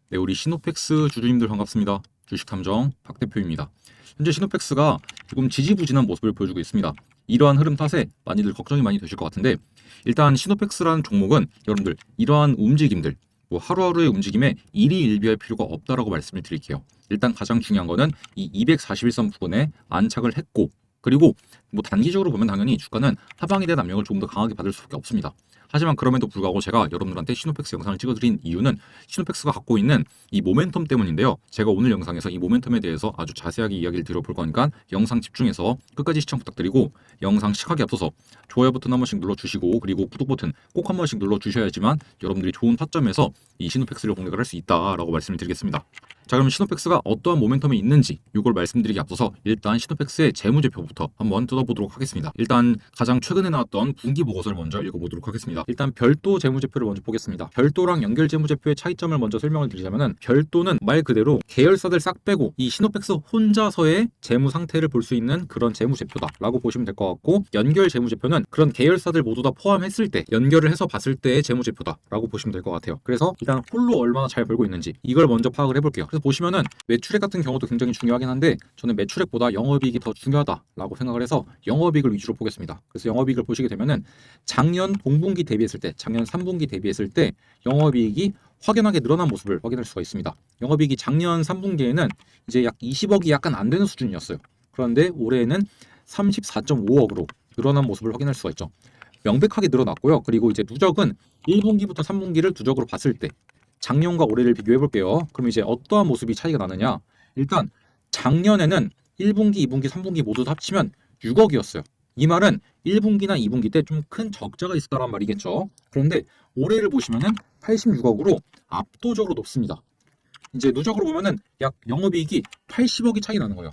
네, 우리 시노펙스 주주님들 반갑습니다. 주식탐정 박 대표입니다. 현재 시노펙스가 조금 지지부진한 모습을 보여주고 있습니다. 이러한 흐름 탓에 많이들 걱정이 많이 되실 것 같은데, 일단 시노펙스라는 종목은 여러분들 이러한 움직임들, 뭐 하루하루의 움직임에 일희일비할 필요가 없다라고 말씀을 드릴게요. 일단 가장 중요한 거는 이 241선 부근에 안착을 했고, 그리고 뭐 단기적으로 보면 당연히 주가는 하방에 대한 압력을 조금 더 강하게 받을 수밖에 없습니다. 하지만 그럼에도 불구하고 제가 여러분들한테 시노펙스 영상을 찍어드린 이유는 시노펙스가 갖고 있는 이 모멘텀 때문인데요. 제가 오늘 영상에서 이 모멘텀에 대해서 아주 자세하게 이야기를 드려볼 거니까 영상 집중해서 끝까지 시청 부탁드리고, 영상 시작하기 앞서서 좋아요 버튼 한 번씩 눌러주시고, 그리고 구독 버튼 꼭 한 번씩 눌러주셔야지만 여러분들이 좋은 타점에서 이 시노펙스를 공략을 할 수 있다라고 말씀을 드리겠습니다. 자, 그럼 시노펙스가 어떠한 모멘텀이 있는지 이걸 말씀드리기 앞서서 일단 시노펙스의 재무제표부터 한번 뜯어보도록 하겠습니다. 일단 가장 최근에 나왔던 분기 보고서를 먼저 읽어보도록 하겠습니다. 일단 별도 재무제표를 먼저 보겠습니다. 별도랑 연결 재무제표의 차이점을 먼저 설명을 드리자면은, 별도는 말 그대로 계열사들 싹 빼고 이 시노펙스 혼자서의 재무 상태를 볼 수 있는 그런 재무제표다라고 보시면 될 것 같고, 연결 재무제표는 그런 계열사들 모두 다 포함했을 때 연결을 해서 봤을 때의 재무제표다라고 보시면 될 것 같아요. 그래서 일단 홀로 얼마나 잘 벌고 있는지 이걸 먼저 파악을 해볼게요. 그래서 보시면은 매출액 같은 경우도 굉장히 중요하긴 한데, 저는 매출액보다 영업이익이 더 중요하다라고 생각을 해서 영업이익을 위주로 보겠습니다. 그래서 영업이익을 보시게 되면은 작년 동분기 대비했을 때, 작년 3분기 대비했을 때 영업이익이 확연하게 늘어난 모습을 확인할 수가 있습니다. 영업이익이 작년 3분기에는 이제 약 20억이 약간 안 되는 수준이었어요. 그런데 올해에는 34.5억으로 늘어난 모습을 확인할 수가 있죠. 명백하게 늘어났고요. 그리고 이제 누적은 1분기부터 3분기를 누적으로 봤을 때 작년과 올해를 비교해 볼게요. 그럼 이제 어떠한 모습이 차이가 나느냐? 일단 작년에는 1분기, 2분기, 3분기 모두 다 합치면 6억이었어요. 이 말은 1분기나 2분기 때 좀 큰 적자가 있었다는 말이겠죠. 그런데 올해를 보시면은 86억으로 압도적으로 높습니다. 이제 누적으로 보면은 약 영업이익이 80억이 차이 나는 거예요.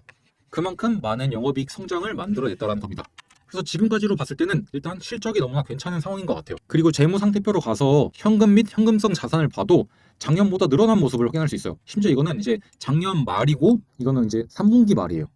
그만큼 많은 영업이익 성장을 만들어냈다는 겁니다. 그래서 지금까지로 봤을 때는 일단 실적이 너무나 괜찮은 상황인 것 같아요. 그리고 재무 상태표로 가서 현금 및 현금성 자산을 봐도 작년보다 늘어난 모습을 확인할 수 있어요. 심지어 이거는 이제 작년 말이고, 이거는 이제 3분기 말이에요.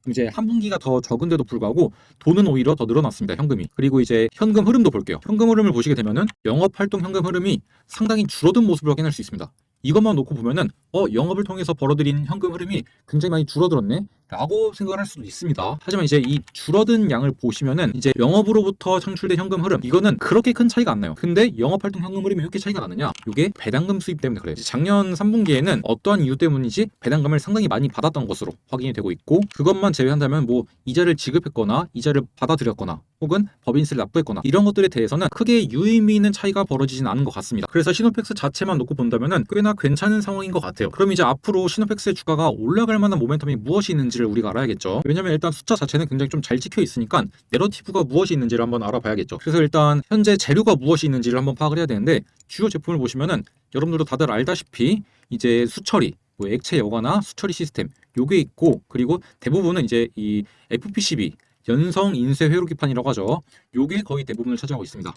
이제 한 분기가 더 적은데도 불구하고 돈은 오히려 더 늘어났습니다, 현금이. 그리고 이제 현금 흐름도 볼게요. 현금 흐름을 보시게 되면은 영업 활동 현금 흐름이 상당히 줄어든 모습을 확인할 수 있습니다. 이것만 놓고 보면은 영업을 통해서 벌어들인 현금 흐름이 굉장히 많이 줄어들었네 라고 생각을 할 수도 있습니다. 하지만 이제 이 줄어든 양을 보시면은 이제 영업으로부터 창출된 현금 흐름, 이거는 그렇게 큰 차이가 안 나요. 근데 영업 활동 현금 흐름이 왜 이렇게 차이가 나느냐? 이게 배당금 수입 때문에 그래요. 작년 3분기에는 어떠한 이유 때문인지 배당금을 상당히 많이 받았던 것으로 확인이 되고 있고, 그것만 제외한다면 뭐 이자를 지급했거나 이자를 받아들였거나 혹은 법인세를 납부했거나 이런 것들에 대해서는 크게 유의미 있는 차이가 벌어지진 않은 것 같습니다. 그래서 시노펙스 자체만 놓고 본다면은 꽤나 괜찮은 상황인 것 같아요. 그럼 이제 앞으로 시노펙스의 주가가 올라갈 만한 모멘텀이 무엇이 있는지를 우리가 알아야겠죠. 왜냐면 일단 숫자 자체는 굉장히 좀 잘 찍혀 있으니까 내러티브가 무엇이 있는지를 한번 알아봐야겠죠. 그래서 일단 현재 재료가 무엇이 있는지를 한번 파악을 해야 되는데, 주요 제품을 보시면은 여러분들도 다들 알다시피 이제 수처리, 뭐 액체 여과나 수처리 시스템 요게 있고, 그리고 대부분은 이제 이 FPCB 연성 인쇄 회로기판이라고 하죠. 요게 거의 대부분을 차지하고 있습니다.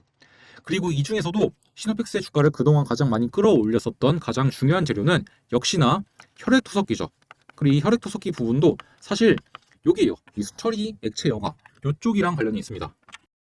그리고 이 중에서도 시노펙스의 주가를 그동안 가장 많이 끌어올렸었던 가장 중요한 재료는 역시나 혈액투석기죠. 그리고 이 혈액투석기 부분도 사실 여기에요. 이 수처리 액체 여과 요쪽이랑 관련이 있습니다.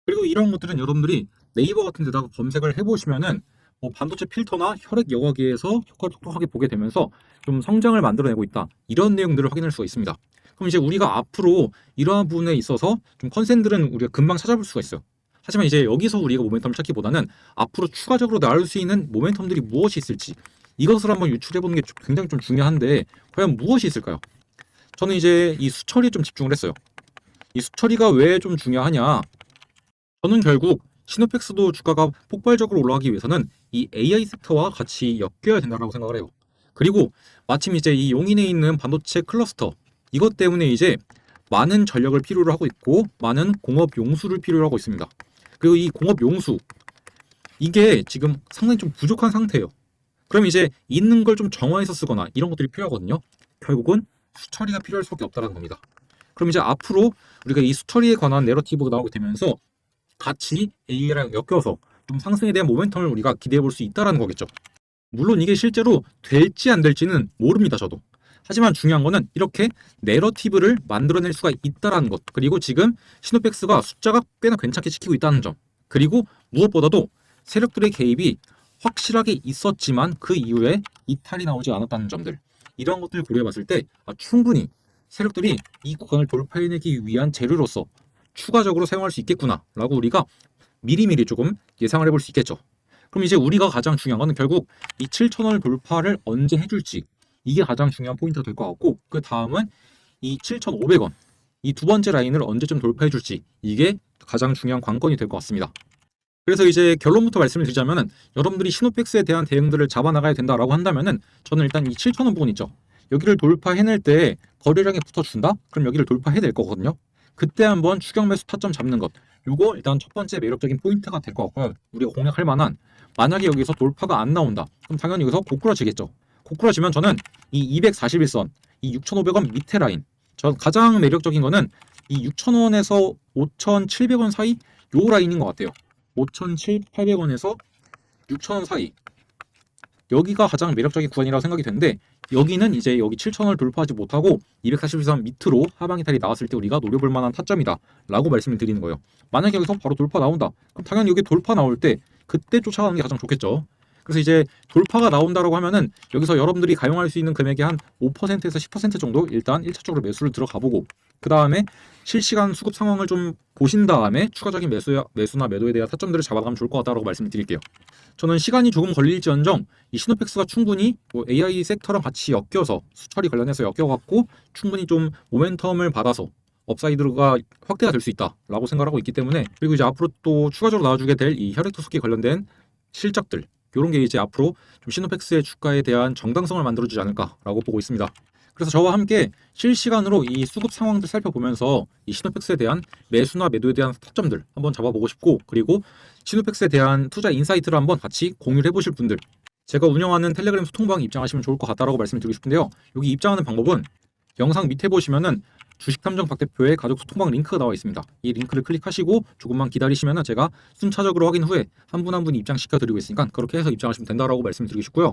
그리고 이런 것들은 여러분들이 네이버 같은 데다가 검색을 해보시면은 뭐 반도체 필터나 혈액 여과기에서 효과를 톡톡하게 보게 되면서 좀 성장을 만들어내고 있다, 이런 내용들을 확인할 수가 있습니다. 그럼 이제 우리가 앞으로 이러한 부분에 있어서 좀 컨센들은 우리가 금방 찾아볼 수가 있어요. 하지만 이제 여기서 우리가 모멘텀을 찾기보다는 앞으로 추가적으로 나올 수 있는 모멘텀들이 무엇이 있을지 이것을 한번 유출해보는 게 굉장히 좀 중요한데, 과연 무엇이 있을까요? 저는 이제 이 수처리에 좀 집중을 했어요. 이 수처리가 왜 좀 중요하냐? 저는 결국 시노펙스도 주가가 폭발적으로 올라가기 위해서는 이 AI 섹터와 같이 엮여야 된다고 생각을 해요. 그리고 마침 이제 이 용인에 있는 반도체 클러스터, 이것 때문에 이제 많은 전력을 필요로 하고 있고 많은 공업 용수를 필요로 하고 있습니다. 그리고 이 공업 용수, 이게 지금 상당히 좀 부족한 상태예요. 그럼 이제 있는 걸 좀 정화해서 쓰거나 이런 것들이 필요하거든요. 결국은 수처리가 필요할 수밖에 없다는 겁니다. 그럼 이제 앞으로 우리가 이 수처리에 관한 내러티브가 나오게 되면서 같이 AI랑 엮여서 좀 상승에 대한 모멘텀을 우리가 기대해 볼 수 있다는 거겠죠. 물론 이게 실제로 될지 안 될지는 모릅니다, 저도. 하지만 중요한 거는 이렇게 내러티브를 만들어낼 수가 있다는 것, 그리고 지금 시노펙스가 숫자가 꽤나 괜찮게 지키고 있다는 점, 그리고 무엇보다도 세력들의 개입이 확실하게 있었지만 그 이후에 이탈이 나오지 않았다는 점들, 이런 것들을 고려해 봤을 때 충분히 세력들이 이 구간을 돌파해내기 위한 재료로서 추가적으로 사용할 수 있겠구나 라고 우리가 미리미리 조금 예상을 해볼 수 있겠죠. 그럼 이제 우리가 가장 중요한 거는 결국 이 7,000원 돌파를 언제 해줄지, 이게 가장 중요한 포인트가 될 것 같고, 그 다음은 이 7,500원 이 두 번째 라인을 언제쯤 돌파해줄지, 이게 가장 중요한 관건이 될 것 같습니다. 그래서 이제 결론부터 말씀을 드리자면은, 여러분들이 시노펙스에 대한 대응들을 잡아나가야 된다라고 한다면은, 저는 일단 이 7,000원 부분 있죠. 여기를 돌파해낼 때 거래량이 붙어준다? 그럼 여기를 돌파해낼 거거든요. 그때 한번 추격 매수 타점 잡는 것, 요거 일단 첫 번째 매력적인 포인트가 될 것 같고요. 우리가 공략할 만한, 만약에 여기서 돌파가 안 나온다, 그럼 당연히 여기서 고꾸라지겠죠. 고꾸라지면 저는 이 241선, 이 6,500원 밑에 라인, 전 가장 매력적인 거는 이 6,000원에서 5,700원 사이 요 라인인 것 같아요. 5,700~800원에서 6,000원 사이, 여기가 가장 매력적인 구간이라고 생각이 되는데, 여기는 이제 여기 7,000원을 돌파하지 못하고 241선 밑으로 하방 이탈이 나왔을 때 우리가 노려볼 만한 타점이다 라고 말씀을 드리는 거예요. 만약에 여기서 바로 돌파 나온다, 그럼 당연히 여기 돌파 나올 때 그때 쫓아가는 게 가장 좋겠죠. 그래서 이제 돌파가 나온다라고 하면은 여기서 여러분들이 가용할 수 있는 금액의 한 5%에서 10% 정도 일단 1차적으로 매수를 들어가 보고, 그 다음에 실시간 수급 상황을 좀 보신 다음에 추가적인 매수나 매도에 대한 타점들을 잡아가면 좋을 것 같다라고 말씀을 드릴게요. 저는 시간이 조금 걸릴지언정 이 시노펙스가 충분히 뭐 AI 섹터랑 같이 엮여서, 수처리 관련해서 엮여갖고 충분히 좀 모멘텀을 받아서 업사이드가 확대가 될 수 있다라고 생각하고 있기 때문에, 그리고 이제 앞으로 또 추가적으로 나와주게 될 이 혈액토속기 관련된 실적들, 이런 게 이제 앞으로 좀 시노펙스의 주가에 대한 정당성을 만들어주지 않을까라고 보고 있습니다. 그래서 저와 함께 실시간으로 이 수급 상황들 살펴보면서 이 시노펙스에 대한 매수나 매도에 대한 타점들 한번 잡아보고 싶고, 그리고 시노펙스에 대한 투자 인사이트를 한번 같이 공유를 해보실 분들, 제가 운영하는 텔레그램 소통방에 입장하시면 좋을 것 같다라고 말씀을 드리고 싶은데요. 여기 입장하는 방법은 영상 밑에 보시면은 주식탐정 박 대표의 가족 소통방 링크가 나와 있습니다. 이 링크를 클릭하시고 조금만 기다리시면은 제가 순차적으로 확인 후에 한 분 한 분 입장시켜 드리고 있으니까 그렇게 해서 입장하시면 된다라고 말씀드리고 싶고요.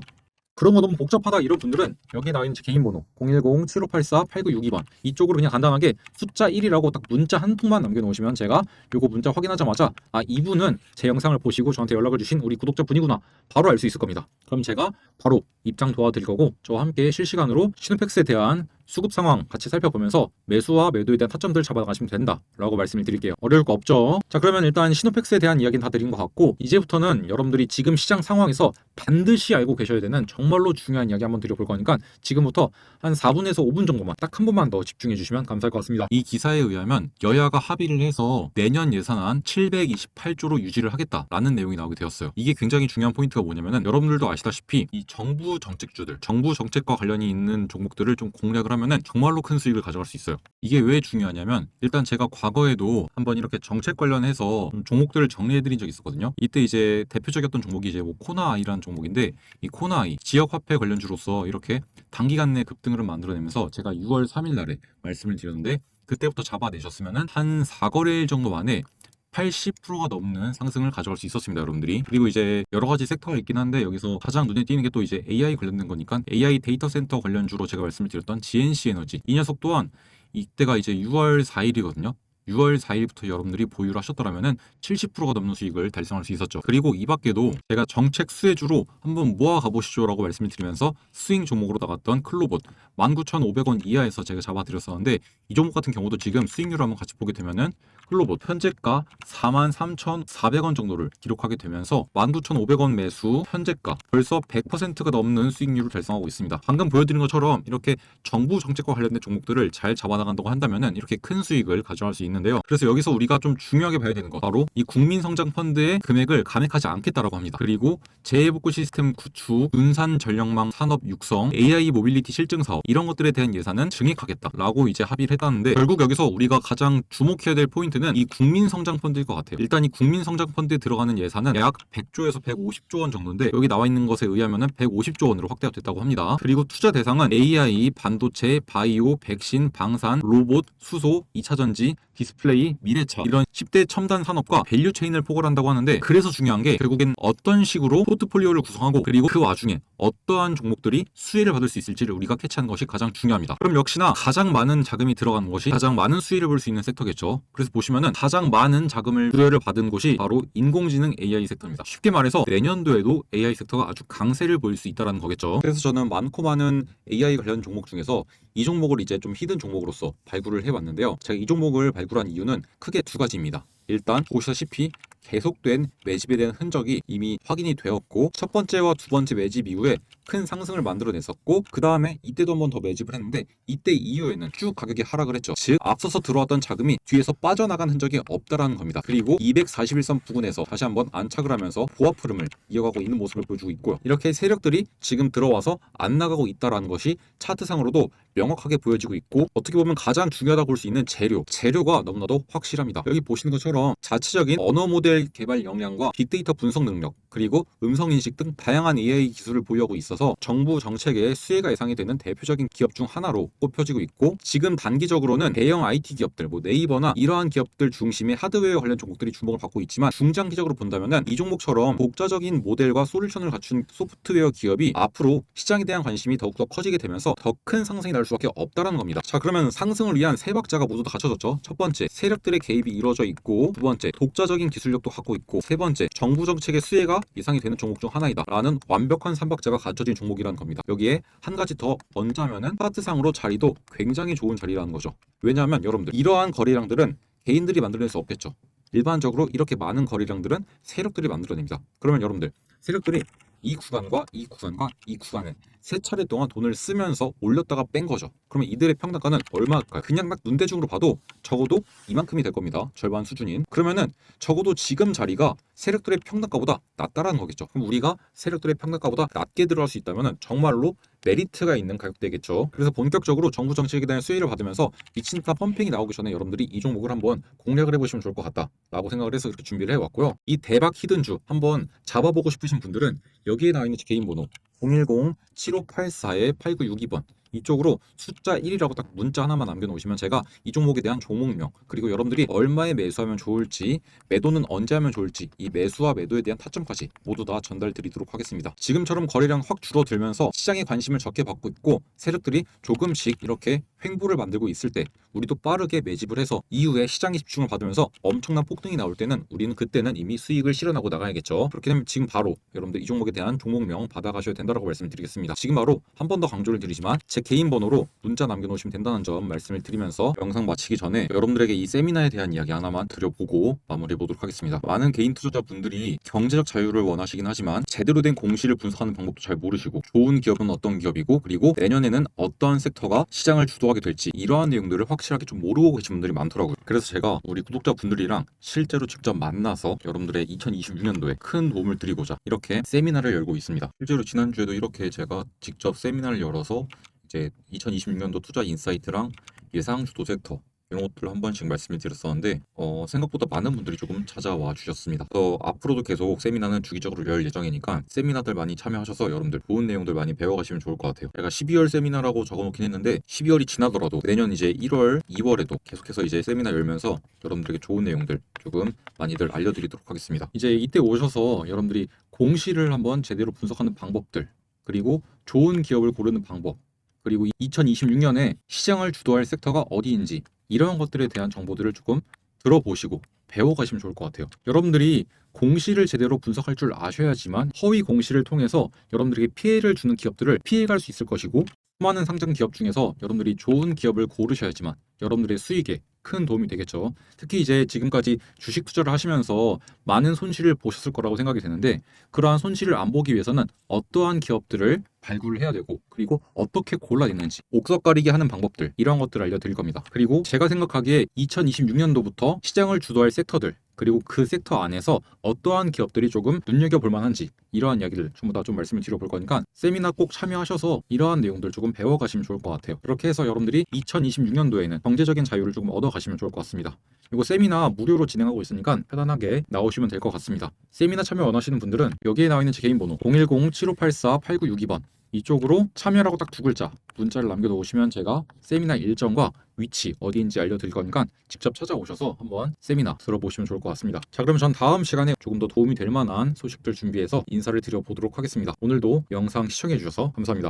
그런 거 너무 복잡하다 이런 분들은 여기 나와 있는 제 개인 번호 010-7584-8962번 이쪽으로 그냥 간단하게 숫자 1이라고 딱 문자 한 통만 남겨놓으시면 제가 요거 문자 확인하자마자 이분은 제 영상을 보시고 저한테 연락을 주신 우리 구독자분이구나 바로 알 수 있을 겁니다. 그럼 제가 바로 입장 도와드릴 거고, 저와 함께 실시간으로 시노펙스에 대한 수급 상황 같이 살펴보면서 매수와 매도에 대한 타점들 잡아가시면 된다라고 말씀을 드릴게요. 어려울 거 없죠? 자, 그러면 일단 시노펙스에 대한 이야기는 다 드린 것 같고, 이제부터는 여러분들이 지금 시장 상황에서 반드시 알고 계셔야 되는 정말로 중요한 이야기 한번 드려볼 거니까 지금부터 한 4분에서 5분 정도만 딱 한 번만 더 집중해 주시면 감사할 것 같습니다. 이 기사에 의하면 여야가 합의를 해서 내년 예산안 728조로 유지를 하겠다라는 내용이 나오게 되었어요. 이게 굉장히 중요한 포인트가 뭐냐면은, 여러분들도 아시다시피 이 정부 정책주들, 정부 정책과 관련이 있는 종목들을 좀 공략을 하면은 정말로 큰 수익을 가져갈 수 있어요. 이게 왜 중요하냐면, 일단 제가 과거에도 한번 이렇게 정책 관련해서 종목들을 정리해드린 적이 있었거든요. 이때 이제 대표적이었던 종목이 이제 뭐 코나아이라는 종목인데, 이 코나아이 지역화폐 관련주로서 이렇게 단기간 내 급등을 만들어내면서 제가 6월 3일 날에 말씀을 드렸는데, 그때부터 잡아내셨으면은 한 4거래일 정도 만에 80%가 넘는 상승을 가져갈 수 있었습니다, 여러분들이. 그리고 이제 여러 가지 섹터가 있긴 한데, 여기서 가장 눈에 띄는 게 또 이제 AI 관련된 거니까 AI 데이터 센터 관련주로 제가 말씀을 드렸던 GNC 에너지, 이 녀석 또한 이때가 이제 6월 4일이거든요. 6월 4일부터 여러분들이 보유를 하셨더라면은 70%가 넘는 수익을 달성할 수 있었죠. 그리고 이 밖에도 제가 정책 수혜주로 한번 모아 가보시죠 라고 말씀을 드리면서 스윙 종목으로 나갔던 클로봇 19,500원 이하에서 제가 잡아드렸었는데, 이 종목 같은 경우도 지금 수익률을 한번 같이 보게 되면은 클로봇 현재가 43,400원 정도를 기록하게 되면서 19,500원 매수, 현재가 벌써 100%가 넘는 수익률을 달성하고 있습니다. 방금 보여드린 것처럼 이렇게 정부 정책과 관련된 종목들을 잘 잡아나간다고 한다면은 이렇게 큰 수익을 가져갈 수 있는데요. 그래서 여기서 우리가 좀 중요하게 봐야 되는 것, 바로 이 국민성장펀드의 금액을 감액하지 않겠다라고 합니다. 그리고 재해복구 시스템 구축, 분산 전력망 산업 육성, AI 모빌리티 실증 사업, 이런 것들에 대한 예산은 증액하겠다라고 이제 합의를 했다는데, 결국 여기서 우리가 가장 주목해야 될 포인트는 이 국민성장펀드일 것 같아요. 일단 이 국민성장펀드에 들어가는 예산은 약 100조에서 150조 원 정도인데, 여기 나와 있는 것에 의하면 150조 원으로 확대가 됐다고 합니다. 그리고 투자 대상은 AI, 반도체, 바이오, 백신, 방산, 로봇, 수소, 2차전지, 디스플레이, 미래차 이런 10대 첨단 산업과 밸류 체인을 포괄한다고 하는데 그래서 중요한 게 결국엔 어떤 식으로 포트폴리오를 구성하고 그리고 그 와중에 어떠한 종목들이 수혜를 받을 수 있을지를 우리가 캐치하는 것이 가장 중요합니다. 그럼 역시나 가장 많은 자금이 들어가는 것이 가장 많은 수혜를 볼 수 있는 섹터겠죠. 그래서 보시면은 가장 많은 자금을 수혜를 받은 곳이 바로 인공지능 AI 섹터입니다. 쉽게 말해서 내년도에도 AI 섹터가 아주 강세를 보일 수 있다는 거겠죠. 그래서 저는 많고 많은 AI 관련 종목 중에서 이 종목을 이제 좀 히든 종목으로서 발굴을 해봤는데요. 제가 이 종목을 발굴한 이유는 크게 두 가지입니다. 일단 보시다시피 계속된 매집에 대한 흔적이 이미 확인이 되었고 첫 번째와 두 번째 매집 이후에 큰 상승을 만들어냈었고 그 다음에 이때도 한 번 더 매집을 했는데 이때 이후에는 쭉 가격이 하락을 했죠. 즉 앞서서 들어왔던 자금이 뒤에서 빠져나간 흔적이 없다라는 겁니다. 그리고 241선 부근에서 다시 한번 안착을 하면서 보합 흐름을 이어가고 있는 모습을 보여주고 있고요. 이렇게 세력들이 지금 들어와서 안 나가고 있다라는 것이 차트상으로도 명확하게 보여지고 있고 어떻게 보면 가장 중요하다고 볼 수 있는 재료가 너무나도 확실합니다. 여기 보시는 것처럼 자체적인 언어 모델 개발 역량과 빅데이터 분석 능력 그리고 음성 인식 등 다양한 AI 기술을 보유하고 있어서 정부 정책에 수혜가 예상이 되는 대표적인 기업 중 하나로 꼽혀지고 있고 지금 단기적으로는 대형 IT 기업들 네이버나 이러한 기업들 중심의 하드웨어 관련 종목들이 주목을 받고 있지만 중장기적으로 본다면은 이 종목처럼 독자적인 모델과 솔루션을 갖춘 소프트웨어 기업이 앞으로 시장에 대한 관심이 더욱더 커지게 되면서 더 큰 상승이 날 수밖에 없다는 겁니다. 자, 그러면 상승을 위한 세 박자가 모두 다 갖춰졌죠. 첫 번째, 세력들의 개입이 이루어져 있고 두 번째, 독자적인 기술력도 갖고 있고 세 번째, 정부 정책의 수혜가 예상이 되는 종목 중 하나이다 라는 완벽한 삼박자가 갖춰진 종목이라는 겁니다. 여기에 한 가지 더 얹자면은 차트상으로 자리도 굉장히 좋은 자리라는 거죠. 왜냐하면 여러분들 이러한 거래량들은 개인들이 만들어낼 수 없겠죠. 일반적으로 이렇게 많은 거래량들은 세력들이 만들어냅니다. 그러면 여러분들 세력들이 이 구간과 이 구간과 이 구간에 세 차례 동안 돈을 쓰면서 올렸다가 뺀 거죠. 그러면 이들의 평단가는 얼마일까요? 그냥 딱 눈대중으로 봐도 적어도 이만큼이 될 겁니다. 절반 수준인. 그러면은 적어도 지금 자리가 세력들의 평단가보다 낮다라는 거겠죠. 그럼 우리가 세력들의 평단가보다 낮게 들어갈 수 있다면은 정말로 메리트가 있는 가격대겠죠. 그래서 본격적으로 정부 정책에 대한 수혜를 받으면서 미친 듯한 펌핑이 나오기 전에 여러분들이 이 종목을 한번 공략을 해보시면 좋을 것 같다라고 생각을 해서 이렇게 준비를 해왔고요. 이 대박 히든주 한번 잡아보고 싶으신 분들은 여기에 나와 있는 제 개인 번호 010-7584-8962번 이쪽으로 숫자 1이라고 딱 문자 하나만 남겨놓으시면 제가 이 종목에 대한 종목명 그리고 여러분들이 얼마에 매수하면 좋을지 매도는 언제 하면 좋을지 이 매수와 매도에 대한 타점까지 모두 다 전달 드리도록 하겠습니다. 지금처럼 거래량 확 줄어들면서 시장의 관심을 적게 받고 있고 세력들이 조금씩 이렇게 횡보를 만들고 있을 때 우리도 빠르게 매집을 해서 이후에 시장의 집중을 받으면서 엄청난 폭등이 나올 때는 우리는 그때는 이미 수익을 실현하고 나가야겠죠. 그렇게 되면 지금 바로 여러분들 이 종목에 대한 종목명 받아가셔야 된다고 말씀드리겠습니다. 지금 바로 한 번 더 강조를 드리지만 제 개인 번호로 문자 남겨놓으시면 된다는 점 말씀을 드리면서 영상 마치기 전에 여러분들에게 이 세미나에 대한 이야기 하나만 드려보고 마무리해 보도록 하겠습니다. 많은 개인 투자자분들이 경제적 자유를 원하시긴 하지만 제대로 된 공시를 분석하는 방법도 잘 모르시고 좋은 기업은 어떤 기업이고 그리고 내년에는 어떤 섹터가 시장을 주도하게 될지 이러한 내용들을 확실하게 좀 모르고 계신 분들이 많더라고요. 그래서 제가 우리 구독자분들이랑 실제로 직접 만나서 여러분들의 2026년도에 큰 도움을 드리고자 이렇게 세미나를 열고 있습니다. 실제로 지난주에도 이렇게 제가 직접 세미나를 열어서 이제 2026년도 투자 인사이트랑 예상 주도 섹터 이런 것들을 한 번씩 말씀을 드렸었는데 생각보다 많은 분들이 조금 찾아와 주셨습니다. 그래서 앞으로도 계속 세미나는 주기적으로 열 예정이니까 세미나들 많이 참여하셔서 여러분들 좋은 내용들 많이 배워가시면 좋을 것 같아요. 제가 12월 세미나라고 적어놓긴 했는데 12월이 지나더라도 내년 이제 1월, 2월에도 계속해서 이제 세미나 열면서 여러분들에게 좋은 내용들 조금 많이들 알려드리도록 하겠습니다. 이제 이때 오셔서 여러분들이 공시를 한번 제대로 분석하는 방법들 그리고 좋은 기업을 고르는 방법 그리고 2026년에 시장을 주도할 섹터가 어디인지 이런 것들에 대한 정보들을 조금 들어보시고 배워가시면 좋을 것 같아요. 여러분들이 공시를 제대로 분석할 줄 아셔야지만 허위 공시를 통해서 여러분들에게 피해를 주는 기업들을 피해갈 수 있을 것이고 수많은 상장 기업 중에서 여러분들이 좋은 기업을 고르셔야지만 여러분들의 수익에 큰 도움이 되겠죠. 특히 이제 지금까지 주식 투자를 하시면서 많은 손실을 보셨을 거라고 생각이 되는데 그러한 손실을 안 보기 위해서는 어떠한 기업들을 발굴을 해야 되고 그리고 어떻게 골라냈는지 옥석 가리기 하는 방법들 이런 것들을 알려드릴 겁니다. 그리고 제가 생각하기에 2026년도부터 시장을 주도할 섹터들 그리고 그 섹터 안에서 어떠한 기업들이 조금 눈여겨볼 만한지 이러한 이야기를 전부 다 좀 말씀을 드려볼 거니까 세미나 꼭 참여하셔서 이러한 내용들 조금 배워가시면 좋을 것 같아요. 그렇게 해서 여러분들이 2026년도에는 경제적인 자유를 조금 얻어가시면 좋을 것 같습니다. 이거 세미나 무료로 진행하고 있으니까 편안하게 나오시면 될 것 같습니다. 세미나 참여 원하시는 분들은 여기에 나와 있는 제 개인 번호 010-7584-8962번 이쪽으로 참여라고 딱 두 글자 문자를 남겨놓으시면 제가 세미나 일정과 위치 어디인지 알려드릴 거니까 직접 찾아오셔서 한번 세미나 들어보시면 좋을 것 같습니다. 자, 그럼 전 다음 시간에 조금 더 도움이 될 만한 소식들 준비해서 인사를 드려보도록 하겠습니다. 오늘도 영상 시청해주셔서 감사합니다.